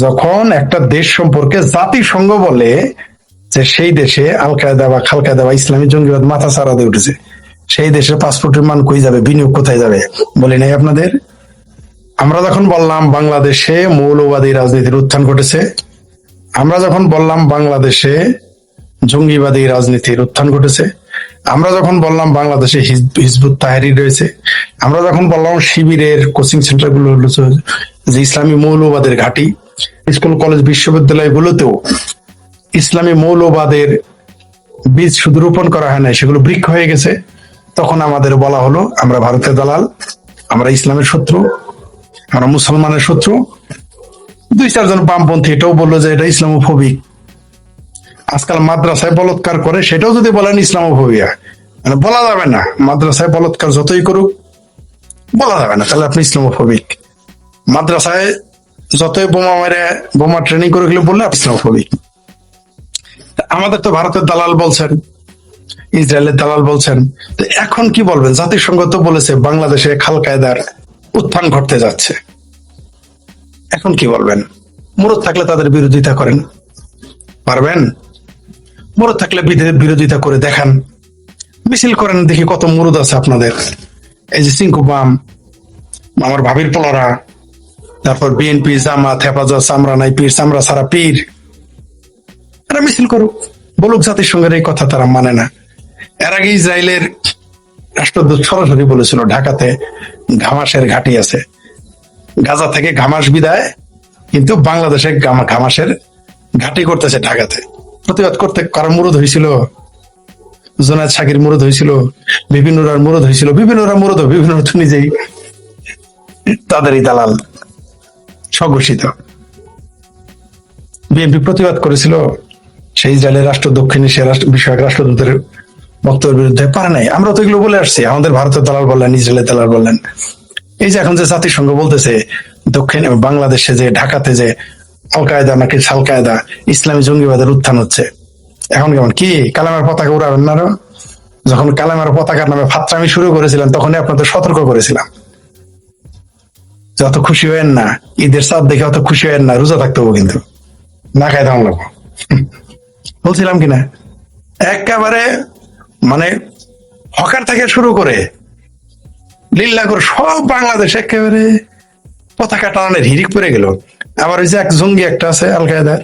যখন একটা দেশ সম্পর্কে জাতিসংঘ বলে যে সেই দেশে আল কায়দা বা খাল কায়দা বা ইসলামী জঙ্গিবাদ মাথা চারা দিয়ে উঠেছে, সেই দেশের পাসপোর্টের মান কই যাবে, বিনিয়োগ কোথায় যাবে বলি নাই আপনাদের? আমরা যখন বললাম বাংলাদেশে মৌলবাদী রাজনীতির উত্থান ঘটেছে, আমরা যখন বললাম বাংলাদেশে জঙ্গিবাদী রাজনীতির উত্থান ঘটেছে, আমরা যখন বললাম বাংলাদেশে হিজবুত তাহরির রয়েছে, আমরা যখন বললাম শিবিরের কোচিং সেন্টার গুলো হলো যে ইসলামী মৌলবাদের ঘাঁটি, স্কুল কলেজ বিশ্ববিদ্যালয় গুলোতেও ইসলামী মৌলবাদের বীজ শুধু রোপণ করা হয় না, সেগুলো বৃক্ষ হয়ে গেছে, তখন আমাদের বলা হলো আমরা ভারতের দালাল, আমরা ইসলামের শত্রু, আমরা মুসলমানের শত্রু। দুই চারজন বামপন্থী এটাও বললো যে এটা ইসলামোফোবিক। আজকাল মাদ্রাসায় বলৎকার করে, সেটাও যদি বলেন ইসলামোফোবিয়া, মানে বলা যাবে না, মাদ্রাসায় বলৎকার যতই করুক বলা যাবে না, তাহলে আপনি ইসলামোফোবিক। মাদ্রাসায় যতই বোমা মেরে বোমা ট্রেনিং করে গেলে বললে ইসলামোফোবিক। আমাদের তো ভারতের দালাল বলছেন, ইসরায়েলের দালাল বলছেন, তো এখন কি বলবেন? জাতিসংঘ তো বলেছে বাংলাদেশে খাল কায়দার উত্থান ঘটতে যাচ্ছে, এখন কি বলবেন? মুরদ থাকলে তাদের বিরোধিতা করেন, পারবেন? মুরদ থাকলে বিরোধিতা করে দেখান, মিছিল করেন, দেখি কত মুরদ আছে আপনাদের। এই যে সিংকু বাম, আমার ভাবির পোলারা, তারপর বিএনপি, জামাত, হেফাজত, চামড়া নাই পীর, চামড়া সারা পীর, এরা মিছিল করুক, বলুক জাতিসংঘের এই কথা তারা মানে না। এর আগে ইসরায়েলের রাষ্ট্রদূত সরাসরি বলেছিল ঢাকাতে ঘামাসের ঘাঁটি আছে, গাজা থেকে ঘামাস বিদায়, কিন্তু বাংলাদেশে ঘামাসের ঘাঁটি করতেছে ঢাকাতে। প্রতিবাদ করতে কারো মুরদ হয়েছিল? জোনায়েদ শাকির মুরদ হয়েছিল, বিভিন্নরার মুরদ হয়েছিল, বিভিন্নরা মুরদ, বিভিন্ন তো নিজেই তাদেরই দালাল স্বঘোষিত। বিএনপি প্রতিবাদ করেছিল সেই ইসরায়েলের দক্ষিণ এশিয়া বিষয়ক রাষ্ট্রদূতের বক্তব্যের বিরুদ্ধে, পারে নাই। আমরা তো এগুলো বলে আসছি, আমাদের ভারতের দালাল বললেন, ইসরায়েলের দালাল বললেন। এই যে এখন যে জাতিসংঘ বলতেছে দক্ষিণ বাংলাদেশে যে ঢাকাতে যে আল কায়দা নাকি সাল কায়দা ইসলামী জঙ্গিবাদের উত্থান হচ্ছে, এখন কেমন কি কালেমার পতাকা উড়াবেন না? যখন কালেমার পতাকার নামে ফাত্রামি শুরু করেছিলেন তখনই আপনাদের সতর্ক করেছিলাম, যত খুশি হয়েন না, ঈদের চাঁদ দেখে অত খুশি হয়েন না, রোজা থাকতে হবে কিন্তু, না খাই দাম লাগবো, বলছিলাম কিনা? একেবারে মানে হকার থেকে শুরু করে লিল্লা করে সব বাংলাদেশ একেবারে পতাকা টানানোর হিরিক পড়ে গেল। আবার ওই যে এক জঙ্গি একটা আছে আল কায়দার,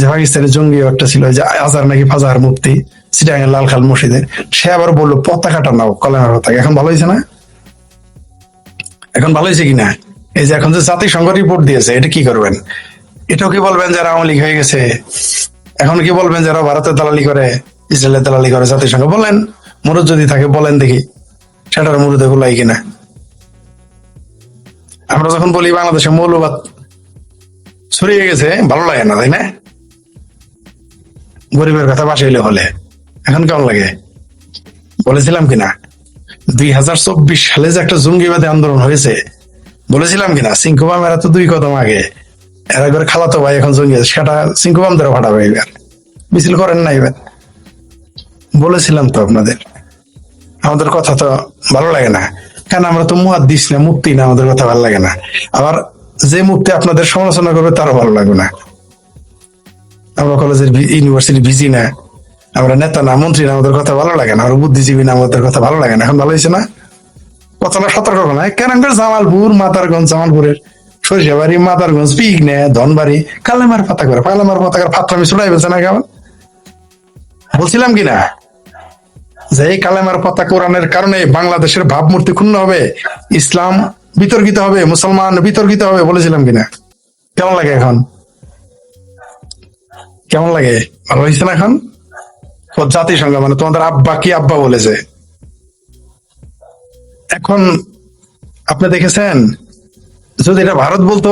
যে পাকিস্তানের জঙ্গি একটা ছিল, যে আজার নাকি ফাজার মুফতি চিটাগাং লাল খাল মসজিদের, সে আবার বললো পতাকা টানাও, কলেমার পতাকা। এখন ভালো হয়েছে না? এখন ভালো হয়েছে কিনা? এই যে এখন যে জাতিসংঘ রিপোর্ট দিয়েছে, এটা কি করবেন? এটাও কি বলবেন যারা আওয়ামী লীগ হয়ে গেছে? এখন কি বলবেন যারা ভারতের দালালি করে, ইসরায়েলের দালালি করে জাতিসংঘ? বলেন, মুরুদ যদি থাকে বলেন দেখি, সেটার মুরুদে গুলাই কিনা। আমরা যখন বলি বাংলাদেশে মৌলবাদ ছড়িয়ে গেছে, ভালো লাগে না, তাই না? গরিবের কথা বাসাইলে হলে এখন কেমন লাগে? বলেছিলাম কিনা 2024 সালে যে একটা জঙ্গিবাদী আন্দোলন হয়েছে, বলেছিলাম কিনা? সিংকুবাম এরা তো 2 কদম আগে, এরা করে খালাতো ভাই এখন জঙ্গি আছে, সেটা সিংকুবামদেরও ফাটাবে এবার, মিছিল করেন না এবার। বলেছিলাম তো আপনাদের, আমাদের কথা তো ভালো লাগে না, কেন? আমরা তো মুহাদ্দিস না, মুফতি না, আমাদের কথা ভালো লাগে না। আবার যে মুফতি আপনাদের সমালোচনা করবে তারও ভালো লাগবে না। আমরা কলেজের ইউনিভার্সিটি ভিজি না, আমরা নেতা না, মন্ত্রী না, আমাদের কথা ভালো লাগে না। আমরা বুদ্ধিজীবী না, আমাদের কথা ভালো লাগে না। এখন ভালো হয়েছে না? কথাটা সতর্ক না? কেন জামালপুর, মাতারগঞ্জ, জামালপুরের সরিষাবাড়ি, মাতারগঞ্জ, পিকনে, ধনবাড়ি কালেমার পাতা করে, কালেমার পতাকার ফাত্রামি ছুড়াই ফেলছে না কেমন? বলছিলাম কিনা যে এই কালেমার পতাকা কোরআনের কারণে বাংলাদেশের ভাবমূর্তি ক্ষুণ্ণ হবে, ইসলাম বিতর্কিত হবে, মুসলমান বিতর্কিত হবে, বলেছিলাম কিনা? কেমন লাগে এখন? কেমন লাগে? ভালো হয়েছে না এখন? জাতিসংঘ মানে তোমাদের আব্বা কি আব্বা বলেছে। এখন আপনি দেখেছেন, যদি এটা ভারত বলতো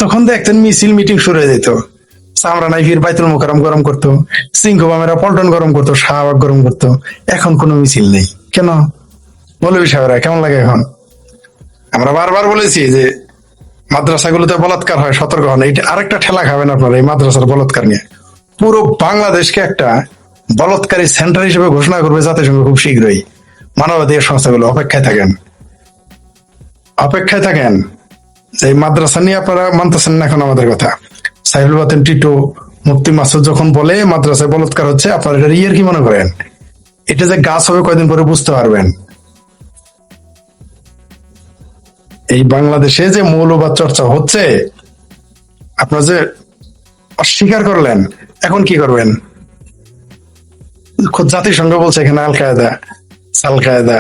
তখন দেখতেন মিছিল মিটিং শুরু হয়ে যেত, চামড়া নাই ফির বাইতুল মোকাররম গরম করতো, সিংহবামেরা পল্টন গরম করতো, শাহবাগ গরম করতো। এখন কোনো মিছিল নেই কেন? মৌলভী সাহেবরা কেমন লাগে এখন? আমরা বারবার বলেছি যে মাদ্রাসাগুলোতে বলাৎকার হয়, সতর্ক হন। এইটা আরেকটা ঠেলা খাবেন আপনারা এই মাদ্রাসার বলাৎকার নিয়ে। পুরো বাংলাদেশকে একটা বলৎকারী সেন্টার হিসেবে ঘোষণা করবে জাতিসংঘ খুব শীঘ্রই। মানবাধিকার সংস্থাগুলো অপেক্ষায় থাকেন, অপেক্ষায় থাকেন। যে মাদ্রাসা নিয়ে আপনারা মানতেছেন না এখন আমাদের কথা। সাইফুল বাতেন টিটো, মুফতি মাসুদ যখন বলে মাদ্রাসায় বলৎকার হচ্ছে, আপনারা এটা ইয়ের কি মনে করেন? এটা যে গাছ হবে কয়দিন পরে বুঝতে পারবেন। এই বাংলাদেশে যে মৌলবাদ চর্চা হচ্ছে, আপনারা যে অস্বীকার করলেন, এখন কি করবেন? খোদ জাতিসংঘ বলছে এখানে আল কায়দা, সাল কায়দা,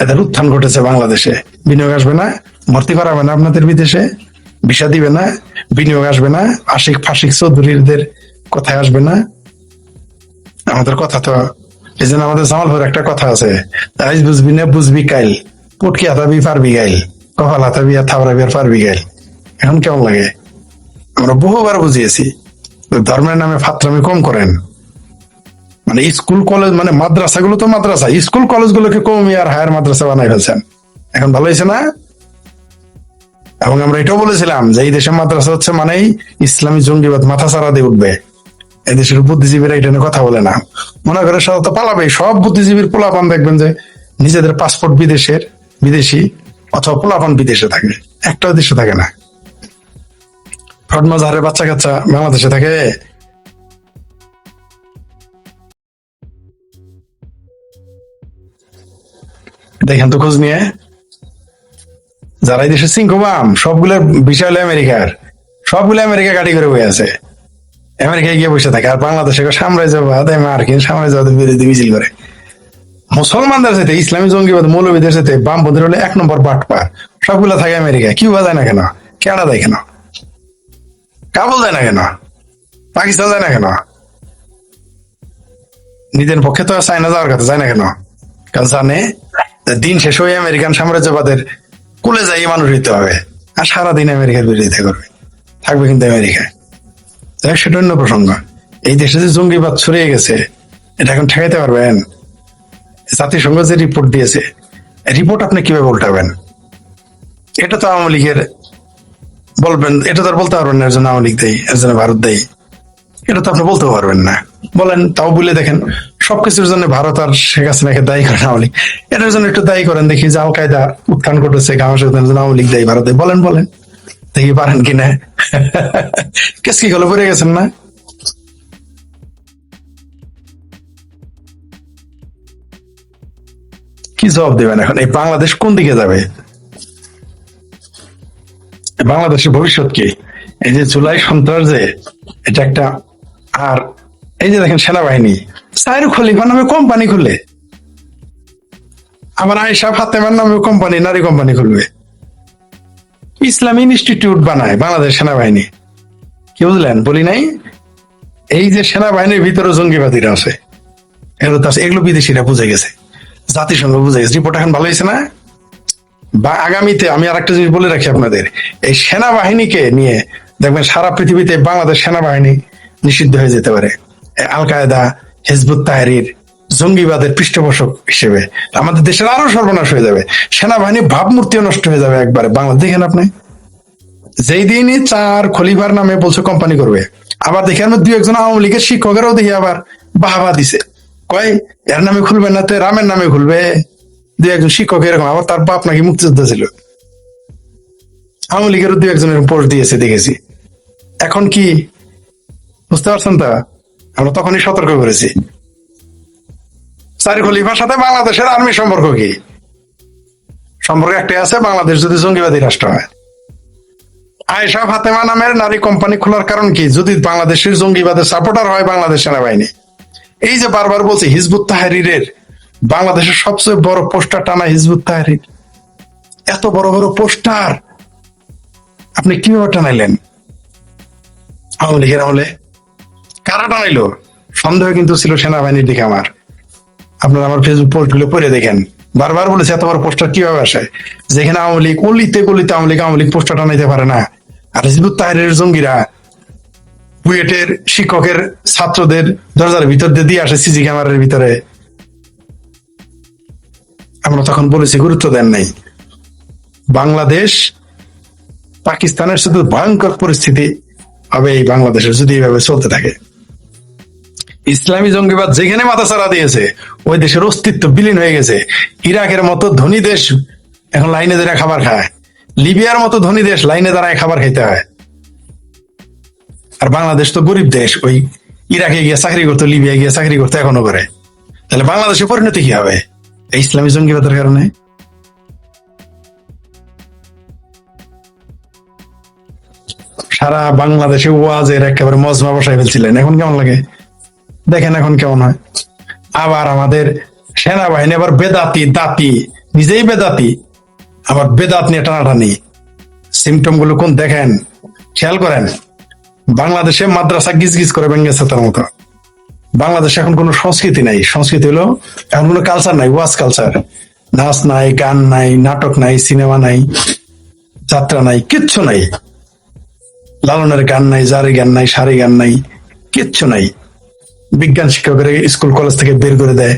এদের উত্থান ঘটেছে বাংলাদেশে। বিনিয়োগ আসবে না, ভর্তি করাবে না আপনাদের বিদেশে, ভিসা দিবে না, বিনিয়োগ আসবে না, আশিক ফাশিক চৌধুরীদের কথায় আসবে না। আমাদের কথা তো, এই জন্য আমাদের জামালপুর একটা কথা আছে, আইজ বুঝবি না বুঝবি কাইল, পুটকি হাতাবি পারবি গাইল, কপাল হাতাবি আর থাবড়াবি আর পারবি গাইল। এখন কেমন লাগে? আমরা বহুবার বুঝিয়েছি, ধর্মের নামে ফাত্রামি কম করেন। মানে স্কুল কলেজ, মানে মাদ্রাসাগুলো তো মাদ্রাসা, স্কুল কলেজগুলোকে কমই আর হায়ার মাদ্রাসা বানাই ফেলছেন। এখন ভালো হয়েছে না? এবং আমরা এটাও বলেছিলাম যে এই দেশে মাদ্রাসা হচ্ছে মানেই ইসলামী জঙ্গিবাদ মাথা চারা দিয়ে উঠবে। এদেশের বুদ্ধিজীবীরা এটা নিয়ে কথা বলে না, মনে করে সাধারণত পালাবে। সব বুদ্ধিজীবীর পোলাপান দেখবেন যে নিজেদের পাসপোর্ট বিদেশি, অথবা পোলাপান বিদেশে থাকে, একটাও দেশে থাকে না। ফ্রড মাজারের বাচ্চা কাচ্চা বাংলাদেশে থাকে। দেখেন তো খোঁজ নিয়ে, যারা এই দেশে সিংহবাম সবগুলোর বিষয় হলো আমেরিকার, সবগুলো আমেরিকা গাড়ি করে বয়ে আছে, আমেরিকায় গিয়ে বসে থাকে। আর বাংলাদেশে সাম্রাজ্যবাদ, মার্কিন সাম্রাজ্যবাদের বিরুদ্ধে মিছিল করে। মুসলমানদের সাথে, ইসলামী জঙ্গিবাদ মৌলবীদের সাথে বামপন্থীর হলে 1 নম্বর বাটপার। সবগুলো থাকে আমেরিকায়। কিউবা যায় না কেন? কানাডা যায় কেন? কাবুল যায় না কেন? পাকিস্তান যায় না কেন? নিজের পক্ষে তো চায়না যাওয়ার কথা, যায় না কেন? কারণ জানে দিন শেষ হয়ে আমেরিকান সাম্রাজ্যবাদের কুলে যাই মানুষ হইতে হবে, আর সারাদিন আমেরিকার বিরোধিতা করবে, থাকবে কিন্তু আমেরিকায়। সেটা অন্য প্রসঙ্গ। এই দেশে যে জঙ্গিবাদ ছড়িয়ে গেছে, এটা এখন ঠেকাইতে পারবেন? জাতিসংঘ যে রিপোর্ট দিয়েছে, রিপোর্ট আপনি কিভাবে উল্টাবেন? এটা তো আওয়ামী লীগের বলবেন, এটা তো আর বলতে পারবেন না এর জন্য আওয়ামী লীগ দেয়, এর জন্য ভারত দেয়, এটা তো আপনি বলতে পারবেন না। বলেন, তাও বলে দেখেন সবকিছুর জন্য ভারত আর শেখ হাসিনাকে দায়ী করেন আওয়ামী লীগ, এটার জন্য একটু দায়ী করেন দেখি। যে আল কায়দা উত্থান ঘটেছে আওয়ামী লীগ দায়ী, ভারতে বলেন দেখি পারেন কিনা। কেস কি হলো, পড়ে গেছেন না? কি জবাব দেবেন এখন? এই বাংলাদেশ কোন দিকে যাবে? বাংলাদেশের ভবিষ্যৎ কি? এই যে জুলাই সন্ত্রাস, যে এটা একটা, আর এই যে দেখেন সেনাবাহিনী সাইরু খলিফা নামে কোম্পানি খুলে, আবার আয়েশা ফাতেমার নামে কোম্পানি, নারী কোম্পানি খুলবে, ইসলামী ইনস্টিটিউট বানায় বাংলাদেশ সেনাবাহিনী। কি বুঝলেন? বলি নাই এই যে সেনাবাহিনীর ভিতরে জঙ্গিবাদীরা আছে, এগুলো বিদেশিরা বুঝে গেছে, জাতিসংঘ বুঝে গেছে। রিপোর্ট এখন ভালো হয়েছে না? বা আগামীতে আমি আর একটা জিনিস বলে রাখি আপনাদের, এই সেনাবাহিনীকে নিয়ে দেখবেন সারা পৃথিবীতে বাংলাদেশ সেনাবাহিনী নিষিদ্ধ হয়ে যেতে পারে। আল কায়দা, হিজবুত তাহরির জঙ্গিবাদের পৃষ্ঠপোষক হিসেবে আমাদের দেশের আরো সর্বনাশ হয়ে যাবে। সেনাবাহিনী ভাবমূর্তিও নষ্ট হয়ে যাবে একবারে। বাংলা দেখেন আপনি, যেই দিনই চার খলিফার নামে বলছে কোম্পানি করবে, আবার দেখেন 2-1 আওয়ামী লীগের শিক্ষকেরাও দেখি আবার বাহবা দিছে, কয় এর নামে খুলবে না, তো রামের নামে খুলবে। 2-1 শিক্ষক এরকম, আবার তার বাপ নাকি মুক্তিযোদ্ধা ছিল। আওয়ামী লীগেরও 2-1 এরকম পোস্ট দিয়েছে, দেখেছি। এখন কি বুঝতে পারছেন? তা আমরা তখনই সতর্ক করেছি। চার খলিফার সাথে বাংলাদেশের আর্মি সম্পর্ক কি? সম্পর্ক একটাই আছে, বাংলাদেশ যদি জঙ্গিবাদী রাষ্ট্র হয়। আয়েশা ফাতেমা নামের নারী কোম্পানি খোলার কারণ কি? যদি বাংলাদেশের জঙ্গিবাদের সাপোর্টার হয় বাংলাদেশ সেনাবাহিনী। এই যে বারবার বলছি হিজবুত তাহরিরের, বাংলাদেশের সবচেয়ে বড় পোস্টার টানা হিজবুত তাহরির, এত বড় বড় পোস্টার আপনি কিভাবে টানাইলেন? আওয়ামী লীগের আমলে কারা টানাইলো? সন্দেহ কিন্তু ছিল সেনাবাহিনীর দিকে আমার। আপনারা আমার ফেসবুক পোস্ট গুলো পড়ে দেখেন, বারবার বলেছে এত বড় পোস্টার কিভাবে আসে? যেখানে আওয়ামী লীগ অলিতে গলিতে আওয়ামী লীগ পোস্টার টানাইতে পারে না, আর হিজবুত তাহরিরের জঙ্গিরা বুয়েটের শিক্ষকের ছাত্রদের দরজার ভিতর দিয়ে আসে সিসি ক্যামেরার ভিতরে। আমরা তখন বলেছি, গুরুত্ব দেন নাই। বাংলাদেশ পাকিস্তানের শুধু ভয়ঙ্কর পরিস্থিতি হবে এই বাংলাদেশের যদি এইভাবে চলতে থাকে। ইসলামী জঙ্গিবাদ যেখানে মাথাচাড়া দিয়েছে, ওই দেশের অস্তিত্ব বিলীন হয়ে গেছে। ইরাকের মতো ধনী দেশ এখন লাইনে ধরে খাবার খায়, লিবিয়ার মতো ধনী দেশ লাইনে দাঁড়ায় খাবার খাইতে হয়, আর বাংলাদেশ তো গরিব দেশ, ওই ইরাকে গিয়ে চাকরি করতো, লিবিয়া গিয়ে চাকরি করতো, এখনো করে। তাহলে বাংলাদেশে পরিণতি কি হবে এই ইসলামী জঙ্গিবাদের কারণে? সারা বাংলাদেশে ওয়াজের একেবারে মজমা বসাই ফেলছিলেন, এখন কেমন লাগে দেখেন এখন কেমন হয়। আবার আমাদের সেনাবাহিনী আবার বেদাতি দাতি, নিজেই বেদাতি, আবার বেদাত নিয়ে টানাটানি। সিমটম গুলো কোন দেখেন, খেয়াল করেন। বাংলাদেশে মাদ্রাসা গিজ গিজ করে ভেঙেছে তার মতো। বাংলাদেশে এখন কোনো সংস্কৃতি নাই, সংস্কৃতি হলো এখন কোনো কালচার নাই, ওয়াজ কালচার। নাচ নাই, গান নাই, নাটক নাই, সিনেমা নাই, যাত্রা নাই, কিচ্ছু নাই। লালনের গান নাই, জারি গান নাই, সারি গান নাই, কিচ্ছু নাই। বিজ্ঞান শিক্ষকের স্কুল কলেজ থেকে বের করে দেয়।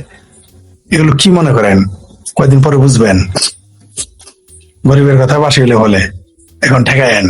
এগুলো কি মনে করেন কয়দিন পরে বুঝবেন? গরিবের কথা বাসি হলে বলে, এখন ঠেকায়েন।